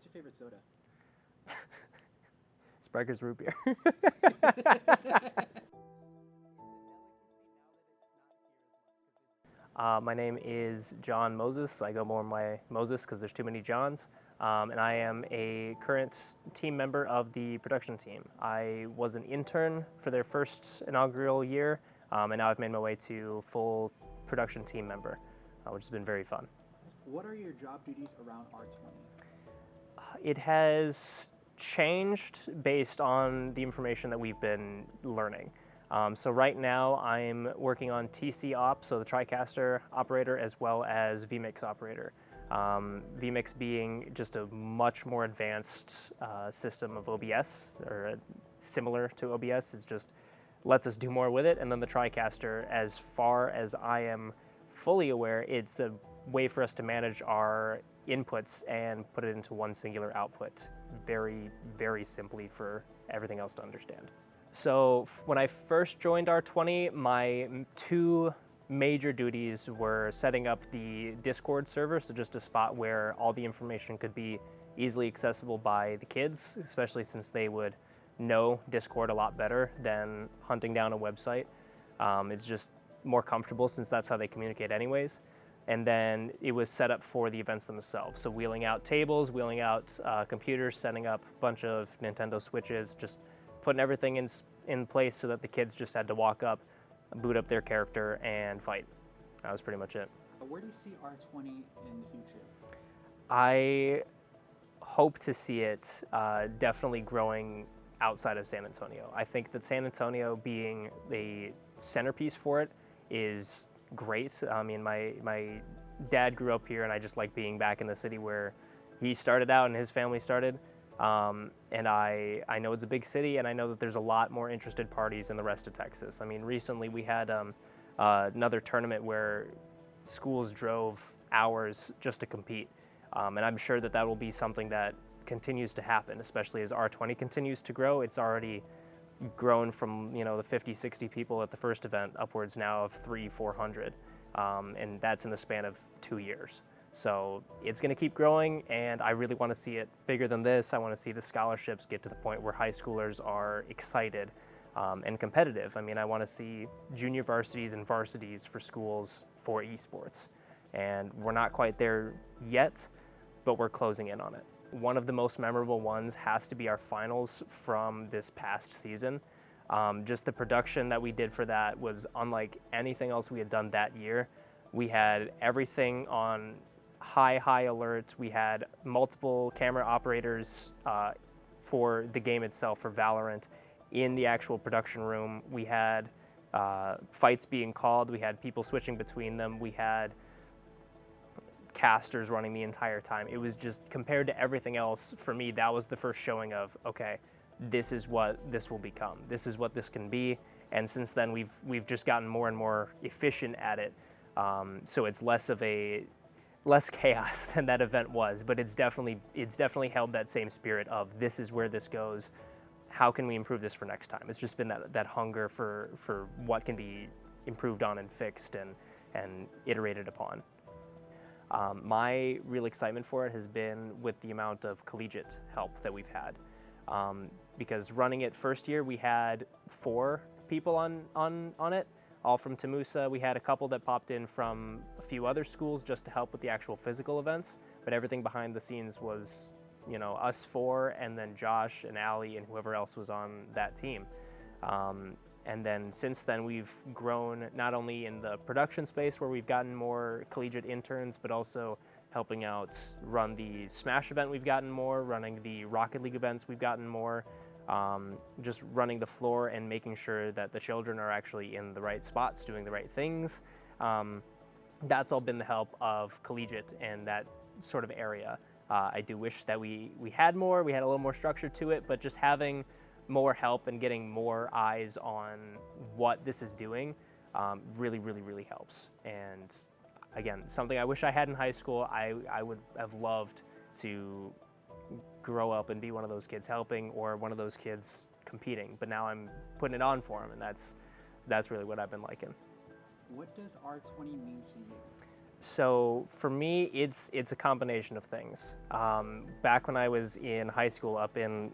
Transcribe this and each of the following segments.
What's your favorite soda? Spriker's root beer. My name is John Moses. I go more by Moses because there's too many Johns. And I am a current team member of the production team. I was an intern for their first inaugural year, and now I've made my way to full production team member, which has been very fun. What are your job duties around R20? It has changed based on the information that we've been learning. So right now I'm working on TC op, so the TriCaster operator, as well as vMix operator. vMix being just a much more advanced system of OBS, or similar to OBS. It just lets us do more with it. And then the TriCaster, as far as I am fully aware, it's a way for us to manage our inputs and put it into one singular output very, very simply for everything else to understand. So when I first joined R20, my two major duties were setting up the Discord server, so just a spot where all the information could be easily accessible by the kids, especially since they would know Discord a lot better than hunting down a website. It's just more comfortable since that's how they communicate anyways. And then it was set up for the events themselves. So wheeling out tables, wheeling out computers, setting up a bunch of Nintendo Switches, just putting everything in place so that the kids just had to walk up, boot up their character, and fight. That was pretty much it. Where do you see R20 in the future? I hope to see it definitely growing outside of San Antonio. I think that San Antonio being the centerpiece for it is great. I mean, my dad grew up here, and I just like being back in the city where he started out and his family started. And I know it's a big city, and I know that there's a lot more interested parties in the rest of Texas. I mean, recently we had another tournament where schools drove hours just to compete. And I'm sure that that will be something that continues to happen, especially as R20 continues to grow. It's already grown from, you know, the 50, 60 people at the first event upwards now of 300-400. And that's in the span of 2 years. So it's going to keep growing, and I really want to see it bigger than this. I want to see the scholarships get to the point where high schoolers are excited and competitive. I mean, I want to see junior varsities and varsities for schools for esports. And we're not quite there yet, but we're closing in on it. One of the most memorable ones has to be our finals from this past season. Just the production that we did for that was unlike anything else we had done that year. We had everything on high alert. We had multiple camera operators for the game itself, for Valorant, in the actual production room. We had fights being called. We had people switching between them. We had casters running the entire time. It was just, compared to everything else, for me, that was the first showing of, okay, this is what this will become. This is what this can be. And since then, we've just gotten more and more efficient at it. So it's less chaos than that event was, but it's definitely held that same spirit of, this is where this goes. How can we improve this for next time? It's just been that hunger for what can be improved on and fixed and iterated upon. My real excitement for it has been with the amount of collegiate help that we've had. Because running it first year, we had 4 people on it, all from Tamusa. We had a couple that popped in from a few other schools just to help with the actual physical events, but everything behind the scenes was, you know, us 4, and then Josh and Allie and whoever else was on that team. And then since then, we've grown not only in the production space where we've gotten more collegiate interns, but also helping out run the Smash event, we've gotten more, running the Rocket League events, we've gotten more, just running the floor and making sure that the children are actually in the right spots, doing the right things. That's all been the help of collegiate and that sort of area. I do wish that we had more, we had a little more structure to it, but just having more help and getting more eyes on what this is doing really helps. And again, something I wish I had in high school. I would have loved to grow up and be one of those kids helping, or one of those kids competing, but now I'm putting it on for them, and that's really what I've been liking. What does R20 mean to you? So for me, it's a combination of things. Back when I was in high school up in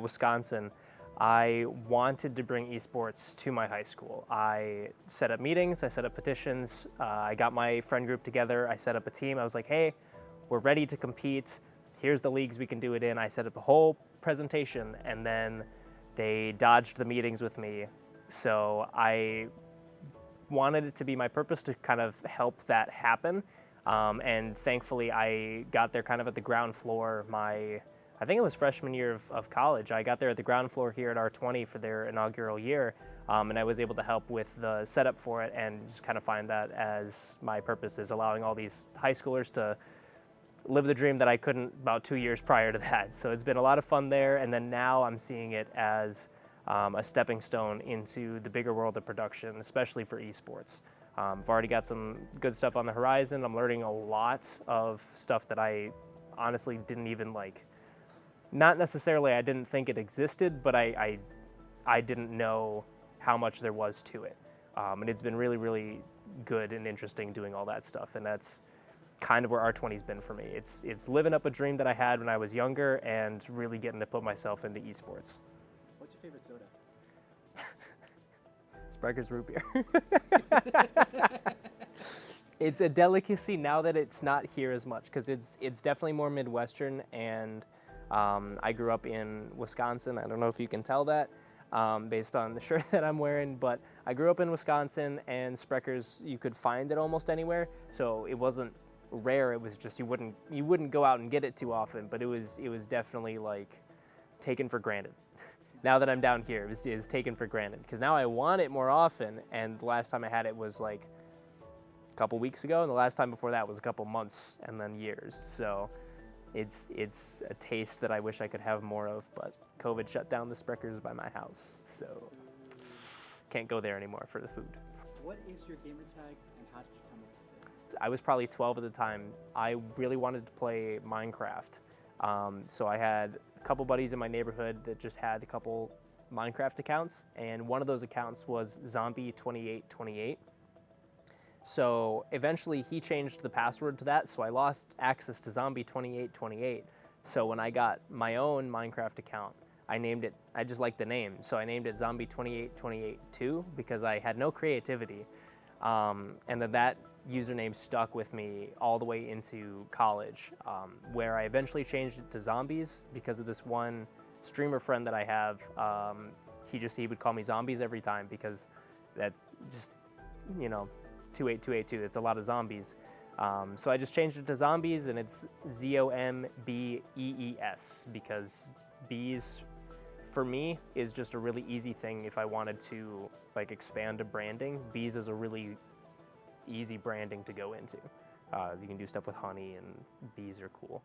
Wisconsin, I wanted to bring esports to my high school. I set up meetings, I set up petitions, I got my friend group together, I set up a team. I was like, hey, we're ready to compete. Here's the leagues we can do it in. I set up a whole presentation, and then they dodged the meetings with me. So I wanted it to be my purpose to kind of help that happen. And thankfully I got there kind of at the ground floor. I think it was freshman year of college. I got there at the ground floor here at R20 for their inaugural year. And I was able to help with the setup for it and just kind of find that as my purpose, is allowing all these high schoolers to live the dream that I couldn't about 2 years prior to that. So it's been a lot of fun there. And then now I'm seeing it as a stepping stone into the bigger world of production, especially for esports. I've already got some good stuff on the horizon. I'm learning a lot of stuff that I honestly didn't even not necessarily I didn't think it existed, but I didn't know how much there was to it. And it's been really, really good and interesting doing all that stuff. And that's kind of where R20's been for me. It's living up a dream that I had when I was younger and really getting to put myself into esports. What's your favorite soda? Sprecher's root beer. It's a delicacy now that it's not here as much, because it's definitely more Midwestern, and I grew up in Wisconsin. I don't know if you can tell that based on the shirt that I'm wearing, but I grew up in Wisconsin, and Sprecher's, you could find it almost anywhere, so it wasn't rare. It was just you wouldn't go out and get it too often, but it was definitely taken for granted. Now that I'm down here, it's taken for granted, because now I want it more often, and the last time I had it was a couple weeks ago, and the last time before that was a couple months, and then years. So it's a taste that I wish I could have more of, but COVID shut down the Sprecher's by my house, so can't go there anymore for the food. What is your gamer tag, and how did you come up with it? I was probably 12 at the time. I really wanted to play Minecraft, so I had a couple buddies in my neighborhood that just had a couple Minecraft accounts, and one of those accounts was Zombie2828. So eventually he changed the password to that, so I lost access to Zombie2828. So when I got my own Minecraft account, I named it, I just liked the name, so I named it Zombie28282 because I had no creativity. And then that username stuck with me all the way into college, where I eventually changed it to Zombees because of this one streamer friend that I have. He would call me Zombees every time, because that just, 28282, it's a lot of zombies. So I just changed it to Zombees, and it's ZOMBEES, because bees for me is just a really easy thing. If I wanted to expand to branding, bees is a really easy branding to go into. You can do stuff with honey, and bees are cool.